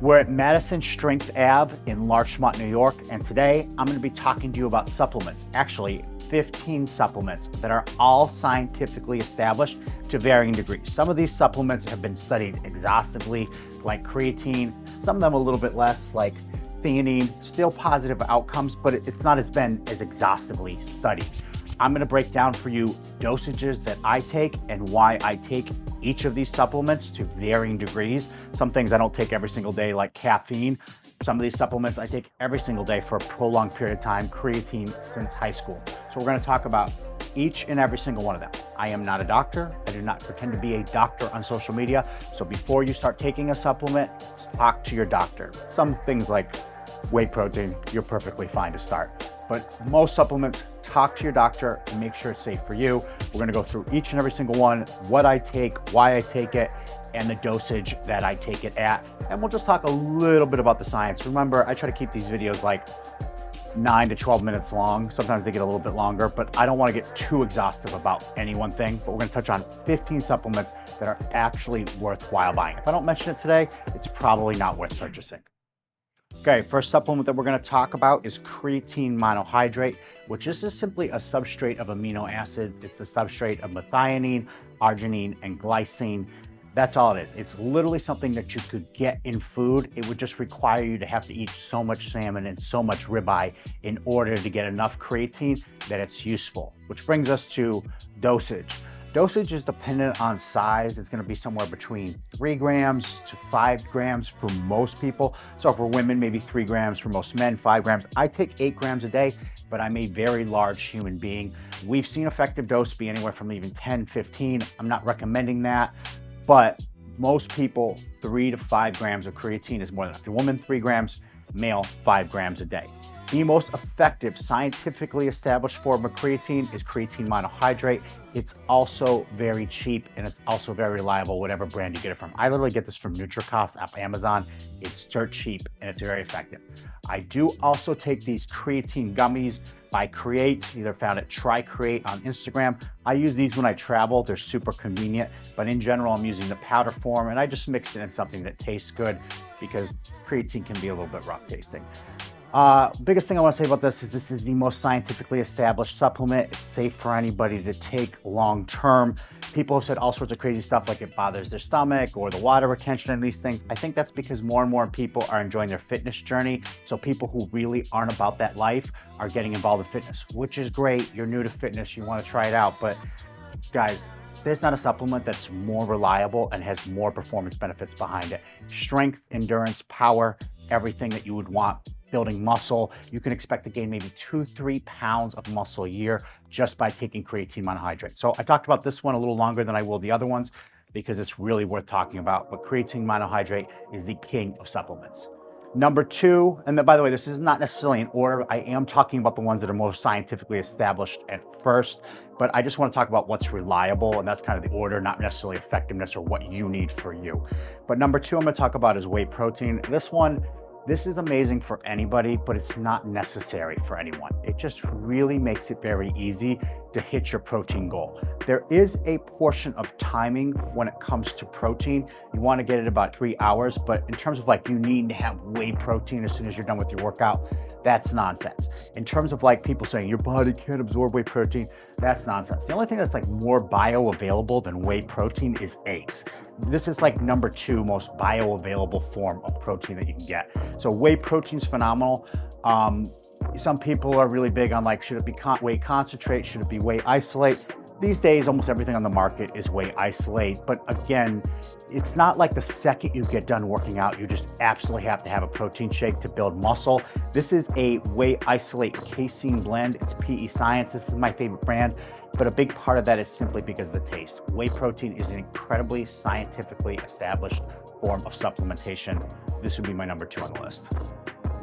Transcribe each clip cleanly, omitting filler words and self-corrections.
We're at Madison Strength Lab in Larchmont, New York, and today I'm going to be talking to you about supplements. Actually, 15 supplements that are all scientifically established to varying degrees. Some of these supplements have been studied exhaustively, like creatine, some of them a little bit less, like theanine, still positive outcomes, but it's not been as exhaustively studied. I'm going to break down for you dosages that I take and why I take each of these supplements to varying degrees. Some things I don't take every single day, like caffeine. Some of these supplements I take every single day for a prolonged period of time, creatine since high school. So we're going to talk about each and every single one of them. I am not a doctor. I do not pretend to be a doctor on social media. So before you start taking a supplement, talk to your doctor. Some things like whey protein, you're perfectly fine to start. But most supplements, talk to your doctor and make sure it's safe for you. We're gonna go through each and every single one, what I take, why I take it, and the dosage that I take it at. And we'll just talk a little bit about the science. Remember, I try to keep these videos like 9 to 12 minutes long. Sometimes they get a little bit longer, but I don't want to get too exhaustive about any one thing. But we're going to touch on 15 supplements that are actually worthwhile buying. If I don't mention it today, it's probably not worth purchasing. Okay, first supplement that we're going to talk about is creatine monohydrate, which is just simply a substrate of amino acids. It's the substrate of methionine, arginine, and glycine. That's all it is. It's literally something that you could get in food. It would just require you to have to eat so much salmon and so much ribeye in order to get enough creatine that it's useful. Which brings us to dosage. Dosage is dependent on size. It's going to be somewhere between 3 grams to 5 grams for most people. So for women, maybe 3 grams. For most men, 5 grams. I take 8 grams a day, but I'm a very large human being. We've seen effective dose be anywhere from even 10, 15. I'm not recommending that, but most people, 3 to 5 grams of creatine is more than enough. For women, 3 grams, male, 5 grams a day. The most effective, scientifically established form of creatine is creatine monohydrate. It's also very cheap and it's also very reliable, whatever brand you get it from. I literally get this from NutriCost off Amazon. It's dirt cheap and it's very effective. I do also take these creatine gummies by Create, either found at Try Create on Instagram. I use these when I travel. They're super convenient, but in general, I'm using the powder form and I just mix it in something that tastes good because creatine can be a little bit rough tasting. Biggest thing I want to say about this is the most scientifically established supplement. It's safe for anybody to take long term. People have said all sorts of crazy stuff like it bothers their stomach or the water retention and these things. I think that's because more and more people are enjoying their fitness journey. So people who really aren't about that life are getting involved in fitness, which is great. You're new to fitness, you want to try it out. But guys, there's not a supplement that's more reliable and has more performance benefits behind it. Strength, endurance, power, everything that you would want. Building muscle, you can expect to gain maybe 2-3 pounds of muscle a year just by taking creatine monohydrate. So I talked about this one a little longer than I will the other ones because it's really worth talking about, but creatine monohydrate is the king of supplements. Number 2, and then, by the way, this is not necessarily in order. I am talking about the ones that are most scientifically established at first, but I just want to talk about what's reliable, and that's kind of the order, not necessarily effectiveness or what you need for you. But number 2 I'm going to talk about is whey protein. This is amazing for anybody, but it's not necessary for anyone. It just really makes it very easy to hit your protein goal. There is a portion of timing when it comes to protein. You want to get it about 3 hours, but in terms of like you need to have whey protein as soon as you're done with your workout, that's nonsense. In terms of like people saying your body can't absorb whey protein, that's nonsense. The only thing that's like more bioavailable than whey protein is eggs. This is like number 2 most bioavailable form of protein that you can get. So whey protein's phenomenal. Some people are really big on like, should it be whey concentrate? Should it be whey isolate? These days, almost everything on the market is whey isolate. But again, it's not like the second you get done working out, you just absolutely have to have a protein shake to build muscle. This is a whey isolate casein blend. It's PE Science. This is my favorite brand. But a big part of that is simply because of the taste. Whey protein is an incredibly scientifically established form of supplementation. This would be my number 2 on the list.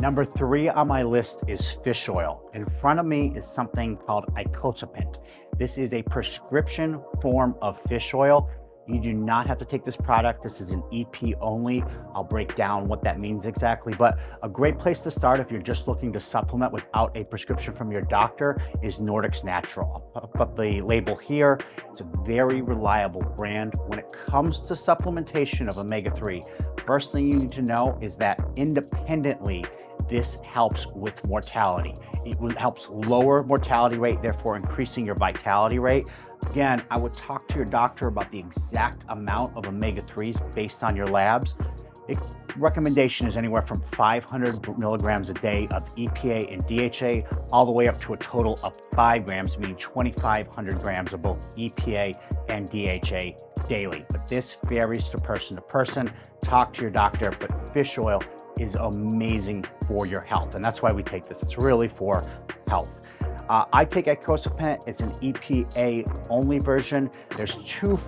Number 3 on my list is fish oil. In front of me is something called icosapent. This is a prescription form of fish oil. You do not have to take this product. This is an EP only. I'll break down what that means exactly, but a great place to start if you're just looking to supplement without a prescription from your doctor is Nordic Natural. I'll put the label here. It's a very reliable brand. When it comes to supplementation of omega-3, First thing you need to know is that independently, this helps with mortality. Helps lower mortality rate, therefore increasing your vitality rate. Again, I would talk to your doctor about the exact amount of omega-3s based on your labs. Recommendation is anywhere from 500 milligrams a day of EPA and DHA, all the way up to a total of 5 grams, meaning 2,500 grams of both EPA and DHA daily. But this varies to person. Talk to your doctor, but fish oil is amazing for your health. And that's why we take this. It's really for health. I take icosapent. It's an EPA only version. There's two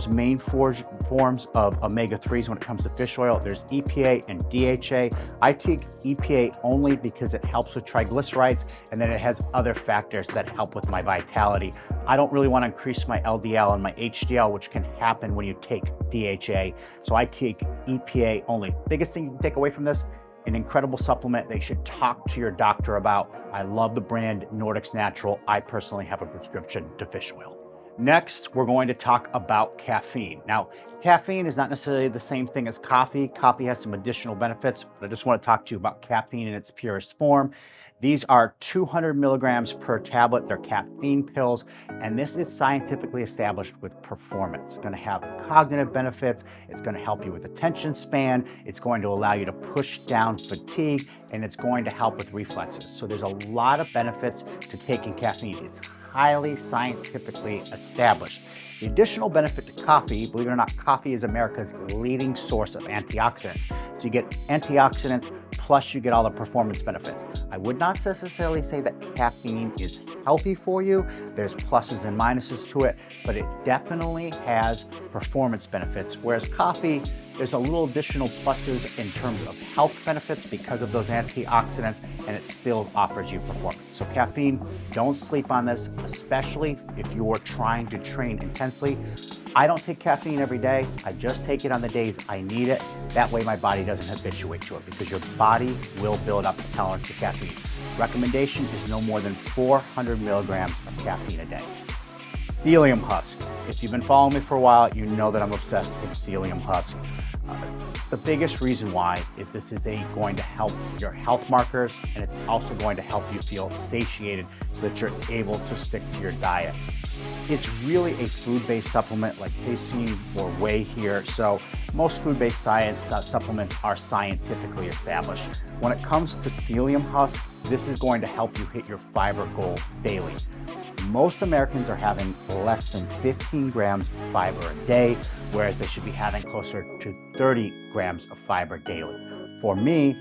main forms of omega-3s when it comes to fish oil. There's EPA and DHA. I take EPA only because it helps with triglycerides, and then it has other factors that help with my vitality. I don't really want to increase my LDL and my HDL, which can happen when you take DHA. So I take EPA only. Biggest thing you can take away from this: an incredible supplement they should talk to your doctor about. I love the brand Nordics Natural. I personally have a prescription to fish oil. Next, we're going to talk about caffeine. Now, caffeine is not necessarily the same thing as coffee. Coffee has some additional benefits, but I just want to talk to you about caffeine in its purest form. These are 200 milligrams per tablet. They're caffeine pills, and this is scientifically established with performance. It's going to have cognitive benefits. It's going to help you with attention span. It's going to allow you to push down fatigue, and it's going to help with reflexes. So there's a lot of benefits to taking caffeine. It's highly scientifically established. The additional benefit to coffee, believe it or not, coffee is America's leading source of antioxidants. So you get antioxidants, plus you get all the performance benefits. I would not necessarily say that caffeine is healthy for you. There's pluses and minuses to it, but it definitely has performance benefits. Whereas coffee, there's a little additional pluses in terms of health benefits because of those antioxidants, and it still offers you performance. So caffeine, don't sleep on this, especially if you're trying to train intensely. I don't take caffeine every day. I just take it on the days I need it. That way my body doesn't habituate to it, because your body will build up a tolerance to caffeine. Recommendation is no more than 400 milligrams of caffeine a day. Celium Husk. If you've been following me for a while, you know that I'm obsessed with Celium Husk. The biggest reason why is this is going to help your health markers, and it's also going to help you feel satiated so that you're able to stick to your diet. It's really a food-based supplement like casein or whey here. So most food-based supplements are scientifically established. When it comes to Celium Husk, this is going to help you hit your fiber goal daily. Most Americans are having less than 15 grams of fiber a day, whereas they should be having closer to 30 grams of fiber daily. For me,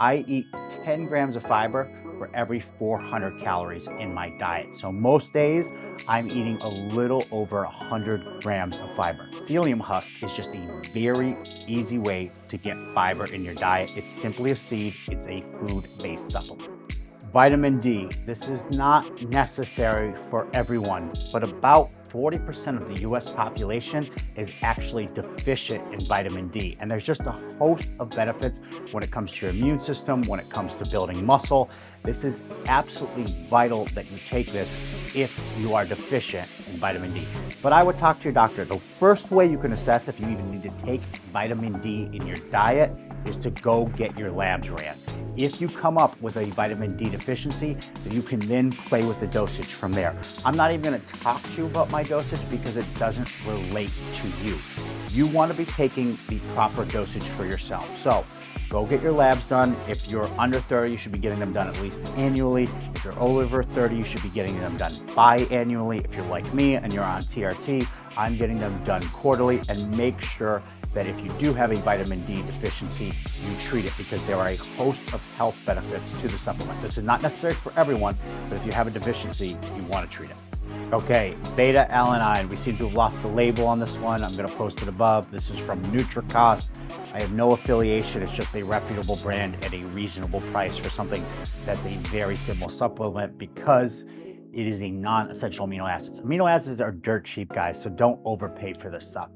I eat 10 grams of fiber for every 400 calories in my diet. So most days, I'm eating a little over 100 grams of fiber. Celium Husk is just a very easy way to get fiber in your diet. It's simply a seed. It's a food-based supplement. Vitamin D. This is not necessary for everyone, but about 40% of the US population is actually deficient in vitamin D. And there's just a host of benefits when it comes to your immune system, when it comes to building muscle. This is absolutely vital that you take this if you are deficient in vitamin D. But I would talk to your doctor. The first way you can assess if you even need to take vitamin D in your diet is to go get your labs ran. If you come up with a vitamin D deficiency, then you can then play with the dosage from there. I'm not even going to talk to you about my dosage because it doesn't relate to you. You want to be taking the proper dosage for yourself. So go get your labs done. If you're under 30, you should be getting them done at least annually. If you're over 30, you should be getting them done biannually. If you're like me and you're on TRT, I'm getting them done quarterly. And make sure that if you do have a vitamin D deficiency, you treat it, because there are a host of health benefits to the supplement. This is not necessary for everyone, but if you have a deficiency, you want to treat it. Okay, BetaAlanine. We seem to have lost the label on this one. I'm going to post it above. This is from NutriCost. I have no affiliation. It's just a reputable brand at a reasonable price for something that's a very simple supplement, because it is a non-essential amino acids. Amino acids are dirt cheap, guys, so don't overpay for this stuff.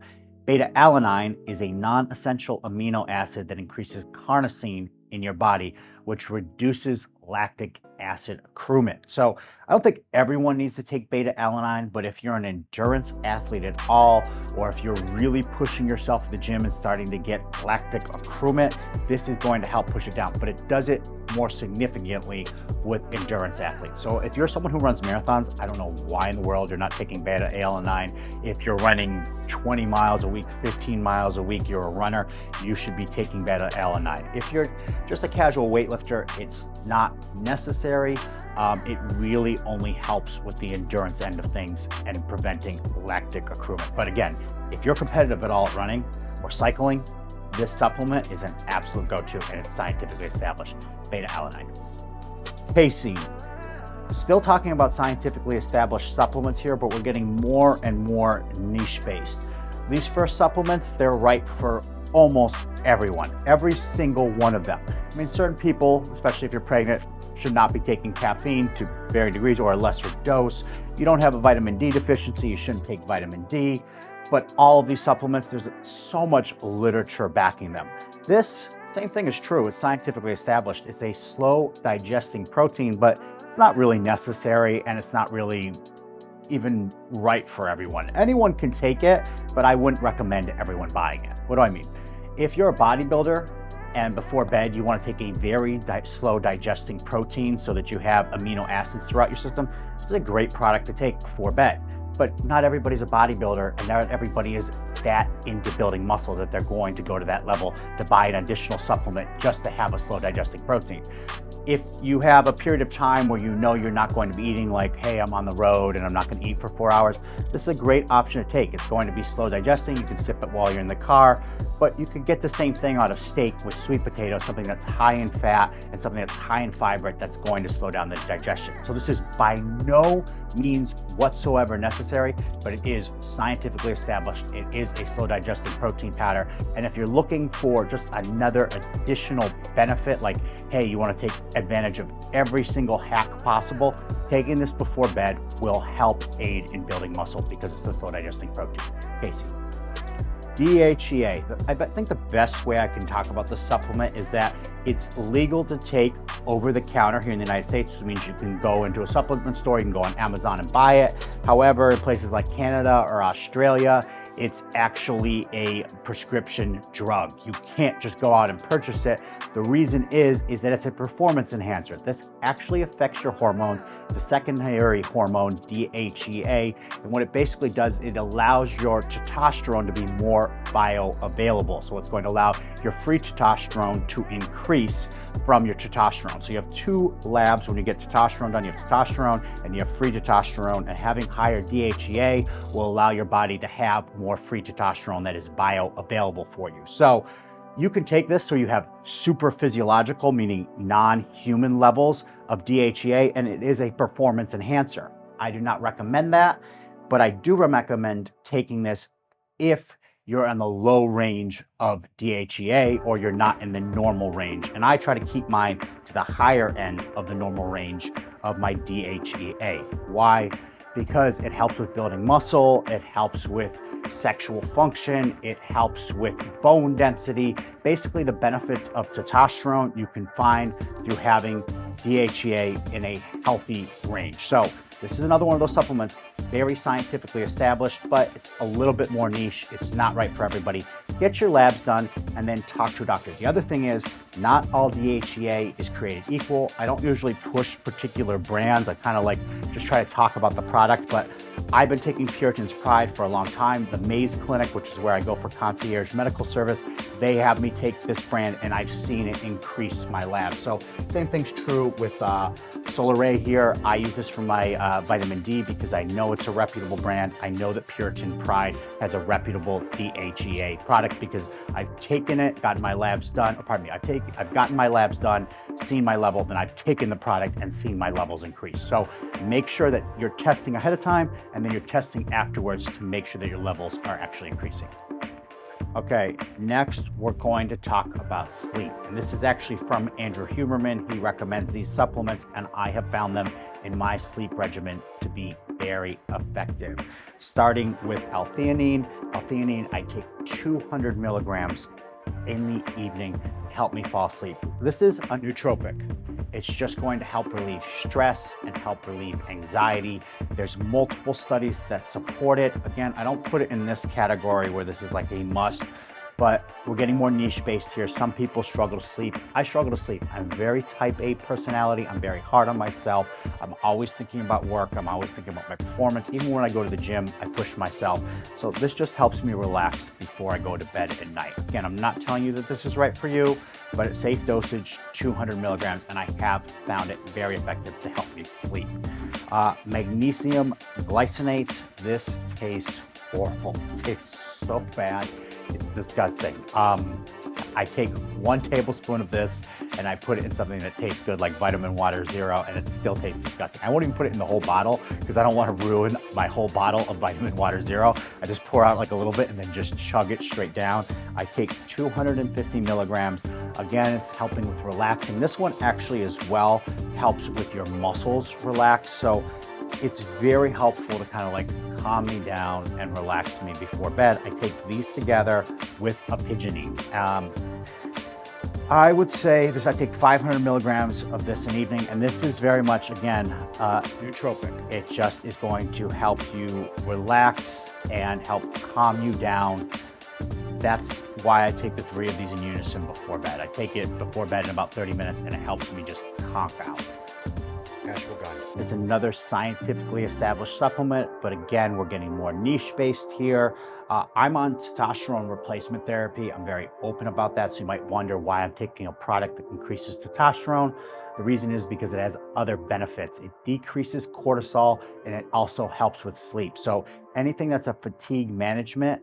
Beta-alanine is a non-essential amino acid that increases carnosine in your body, which reduces lactic acid accruement. So I don't think everyone needs to take beta-alanine, but if you're an endurance athlete at all, or if you're really pushing yourself at the gym and starting to get lactic accruement, this is going to help push it down, but it does it more significantly with endurance athletes. So if you're someone who runs marathons, I don't know why in the world you're not taking beta-alanine. If you're running 20 miles a week, 15 miles a week, you're a runner, you should be taking beta-alanine. If you're just a casual weightlifter, it's not necessary. It really only helps with the endurance end of things and in preventing lactic accruement. But again, if you're competitive at all at running or cycling, this supplement is an absolute go-to and it's scientifically established. Beta-alanine. Casein. Still talking about scientifically established supplements here, but we're getting more and more niche-based. These first supplements, they're right for almost everyone, every single one of them. I mean, certain people, especially if you're pregnant, should not be taking caffeine to varying degrees or a lesser dose. You don't have a vitamin D deficiency, you shouldn't take vitamin D. But all of these supplements, there's so much literature backing them. This same thing is true. It's scientifically established. It's a slow digesting protein, but it's not really necessary and it's not really even right for everyone. Anyone can take it, but I wouldn't recommend everyone buying it. What do I mean? If you're a bodybuilder and before bed you want to take a very slow digesting protein so that you have amino acids throughout your system, this is a great product to take before bed. But not everybody's a bodybuilder and not everybody is that into building muscle that they're going to go to that level to buy an additional supplement just to have a slow digesting protein. If you have a period of time where you know you're not going to be eating, like, hey, I'm on the road and I'm not going to eat for 4 hours, this is a great option to take. It's going to be slow digesting. You can sip it while you're in the car, but you could get the same thing out of steak with sweet potato, something that's high in fat and something that's high in fiber that's going to slow down the digestion. So this is by no means whatsoever necessary, but it is scientifically established. It is a slow digesting protein powder. And if you're looking for just another additional benefit, like, hey, you want to take advantage of every single hack possible, taking this before bed will help aid in building muscle because it's a slow digesting protein. Casey. DHEA. I think the best way I can talk about the supplement is that it's legal to take over the counter here in the United States, which means you can go into a supplement store, you can go on Amazon and buy it. However, in places like Canada or Australia, it's actually a prescription drug. You can't just go out and purchase it. The reason is that it's a performance enhancer. This actually affects your hormones. It's a secondary hormone, DHEA, and what it basically does, it allows your testosterone to be more bioavailable. So it's going to allow your free testosterone to increase from your testosterone. So you have two labs. When you get testosterone done, you have testosterone and you have free testosterone, and having higher DHEA will allow your body to have more free testosterone that is bioavailable for you. So you can take this so you have super physiological, meaning non-human levels of DHEA, and it is a performance enhancer. I do not recommend that, but I do recommend taking this if you're on the low range of DHEA or you're not in the normal range. And I try to keep mine to the higher end of the normal range of my DHEA. Why? Because it helps with building muscle, it helps with sexual function, it helps with bone density. Basically, the benefits of testosterone you can find through having DHEA in a healthy range. So this is another one of those supplements, very scientifically established, but it's a little bit more niche. It's not right for everybody. Get your labs done and then talk to a doctor. The other thing is, not all DHEA is created equal. I don't usually push particular brands. I kind of like just try to talk about the product, but I've been taking Puritan's Pride for a long time. The Maze Clinic, which is where I go for concierge medical service, they have me take this brand and I've seen it increase my lab. So same thing's true with Solar here. I use this for my vitamin D because I know it's a reputable brand. I know that Puritan Pride has a reputable DHEA product because I've taken it, gotten my labs done, I've gotten my labs done, seen my level, then I've taken the product and seen my levels increase. So make sure that you're testing ahead of time and then you're testing afterwards to make sure that your levels are actually increasing. Okay, next we're going to talk about sleep. And this is actually from Andrew Huberman. He recommends these supplements and I have found them in my sleep regimen to be very effective. Starting with L-theanine. L-theanine, I take 200 milligrams in the evening to help me fall asleep. This is a nootropic. It's just going to help relieve stress and help relieve anxiety. There's multiple studies that support it. Again, I don't put it in this category where this is like a must, but we're getting more niche based here. Some people struggle to sleep. I struggle to sleep. I'm very type A personality. I'm very hard on myself. I'm always thinking about work. I'm always thinking about my performance. Even when I go to the gym, I push myself. So this just helps me relax before I go to bed at night. Again, I'm not telling you that this is right for you, but it's safe dosage, 200 milligrams, and I have found it very effective to help me sleep. Magnesium glycinate. This tastes horrible. It tastes so bad. It's disgusting. I take 1 tablespoon of this and I put it in something that tastes good, like Vitamin Water Zero, and it still tastes disgusting. I won't even put it in the whole bottle because I don't want to ruin my whole bottle of Vitamin Water Zero. I just pour out like a little bit and then just chug it straight down. I take 250 milligrams. Again, it's helping with relaxing. This one actually as well helps with your muscles relax. So it's very helpful to kind of like calm me down and relax me before bed. I take these together with a pigeonine. I would say this, I take 500 milligrams of this an evening, and this is very much, again, nootropic. It just is going to help you relax and help calm you down. That's why I take the 3 of these in unison before bed. I take it before bed in about 30 minutes, and it helps me just conk out. It's another scientifically established supplement, but again, we're getting more niche based here. I'm on testosterone replacement therapy. I'm very open about that, so you might wonder why I'm taking a product that increases testosterone. The reason is because it has other benefits. It decreases cortisol and it also helps with sleep. So anything that's a fatigue management,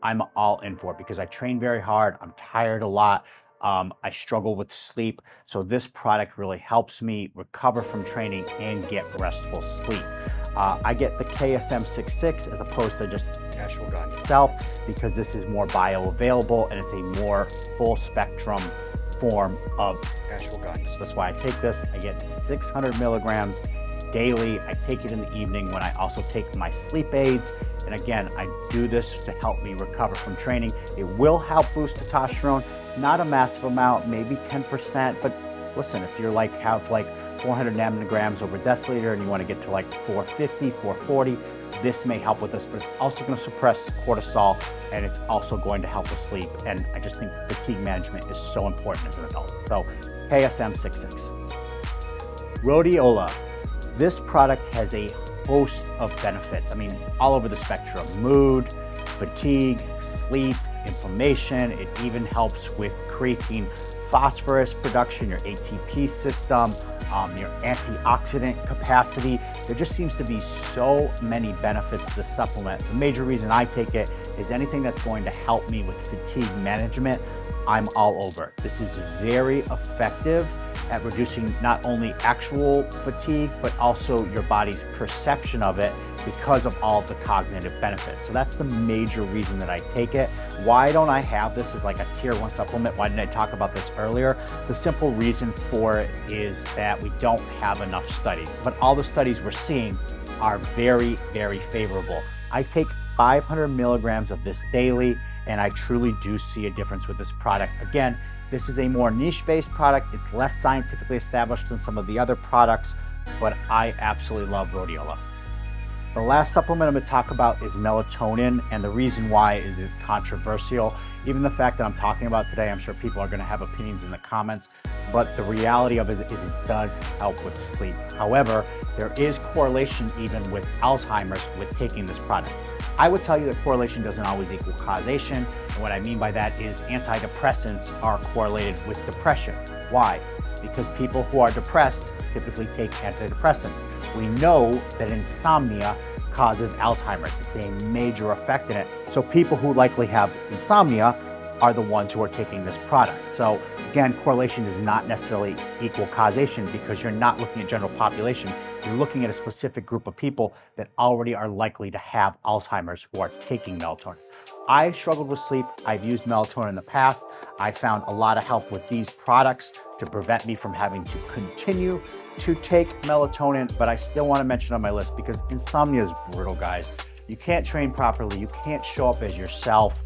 I'm all in for because I train very hard. I'm tired a lot. I struggle with sleep. So this product really helps me recover from training and get restful sleep. I get the KSM-66 as opposed to just ashwagandha itself because this is more bioavailable and it's a more full spectrum form of ashwagandha. So that's why I take this. I get 600 milligrams daily. I take it in the evening when I also take my sleep aids. And again, I do this to help me recover from training. It will help boost testosterone, not a massive amount, maybe 10%. But listen, if you're like, have like 400 nanograms over deciliter and you want to get to like 450, 440, this may help with this, but it's also going to suppress cortisol and it's also going to help with sleep. And I just think fatigue management is so important as an adult. So KSM-66. Rhodiola. This product has a host of benefits. I mean, all over the spectrum: mood, fatigue, sleep, inflammation. It even helps with creatine phosphorus production, your ATP system, your antioxidant capacity. There just seems to be so many benefits to the supplement. The major reason I take it is anything that's going to help me with fatigue management, I'm all over. This is very effective at reducing not only actual fatigue, but also your body's perception of it because of all of the cognitive benefits. So that's the major reason that I take it. Why don't I have this as like a tier 1 supplement? Why didn't I talk about this earlier? The simple reason for it is that we don't have enough studies, but all the studies we're seeing are very, very favorable. I take 500 milligrams of this daily, and I truly do see a difference with this product. Again, this is a more niche-based product. It's less scientifically established than some of the other products, but I absolutely love Rhodiola. The last supplement I'm going to talk about is melatonin, and the reason why is it's controversial. Even the fact that I'm talking about today, I'm sure people are going to have opinions in the comments, but the reality of it is it does help with sleep. However, there is correlation even with Alzheimer's with taking this product. I would tell you that correlation doesn't always equal causation, and what I mean by that is antidepressants are correlated with depression. Why? Because people who are depressed typically take antidepressants. We know that insomnia causes Alzheimer's. It's a major effect in it. So people who likely have insomnia are the ones who are taking this product. So again, correlation does not necessarily equal causation because you're not looking at general population. You're looking at a specific group of people that already are likely to have Alzheimer's who are taking melatonin. I struggled with sleep. I've used melatonin in the past. I found a lot of help with these products to prevent me from having to continue to take melatonin, but I still want to mention it on my list because insomnia is brutal, guys. you can't train properly, you can't show up as yourself,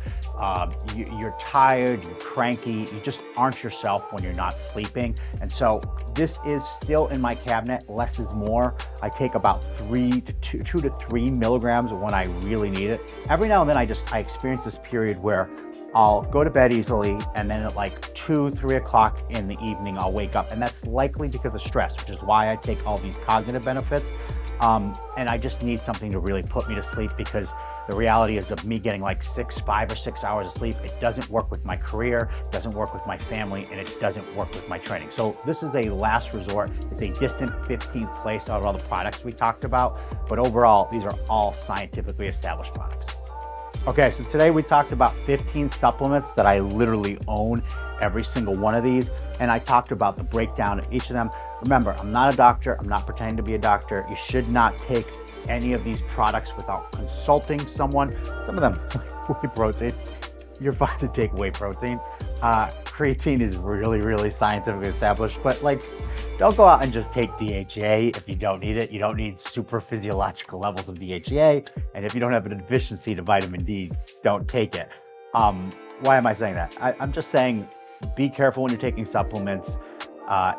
you're tired, you're cranky, you just aren't yourself when you're not sleeping. And so this is still in my cabinet. Less is more. I take about 2 to 3 milligrams when I really need it. Every now and then I experience this period where I'll go to bed easily, and then at like 2, 3 o'clock in the evening, I'll wake up, and that's likely because of stress, which is why I take all these cognitive benefits. And I just need something to really put me to sleep, because the reality is of me getting like 5 or 6 hours of sleep, it doesn't work with my career, it doesn't work with my family, and it doesn't work with my training. So this is a last resort. It's a distant 15th place out of all the products we talked about, but overall, these are all scientifically established products. Okay, so today we talked about 15 supplements that I literally own, every single one of these, and I talked about the breakdown of each of them. Remember, I'm not a doctor, I'm not pretending to be a doctor. You should not take any of these products without consulting someone. Some of them, whey protein, you're fine to take whey protein. Creatine is really, really scientifically established, but like, don't go out and just take DHEA if you don't need it. You don't need super physiological levels of DHEA. And if you don't have a deficiency to vitamin D, don't take it. Why am I saying that? I'm just saying, be careful when you're taking supplements.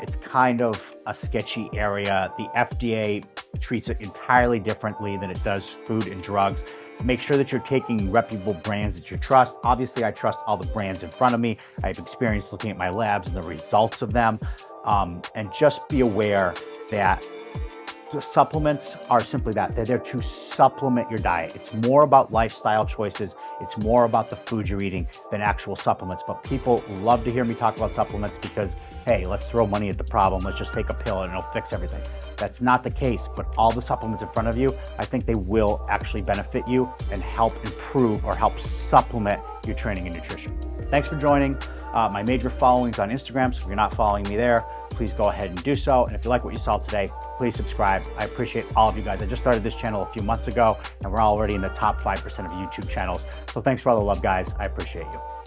It's kind of a sketchy area. The FDA treats it entirely differently than it does food and drugs. Make sure that you're taking reputable brands that you trust. Obviously, I trust all the brands in front of me. I have experience looking at my labs and the results of them. And just be aware that the supplements are simply that. They're there to supplement your diet. It's more about lifestyle choices. It's more about the food you're eating than actual supplements. But people love to hear me talk about supplements because, hey, let's throw money at the problem. Let's just take a pill and it'll fix everything. That's not the case, but all the supplements in front of you, I think they will actually benefit you and help improve or help supplement your training and nutrition. Thanks for joining. My major following's on Instagram, so if you're not following me there, please go ahead and do so. And if you like what you saw today, please subscribe. I appreciate all of you guys. I just started this channel a few months ago, and we're already in the top 5% of YouTube channels. So thanks for all the love, guys. I appreciate you.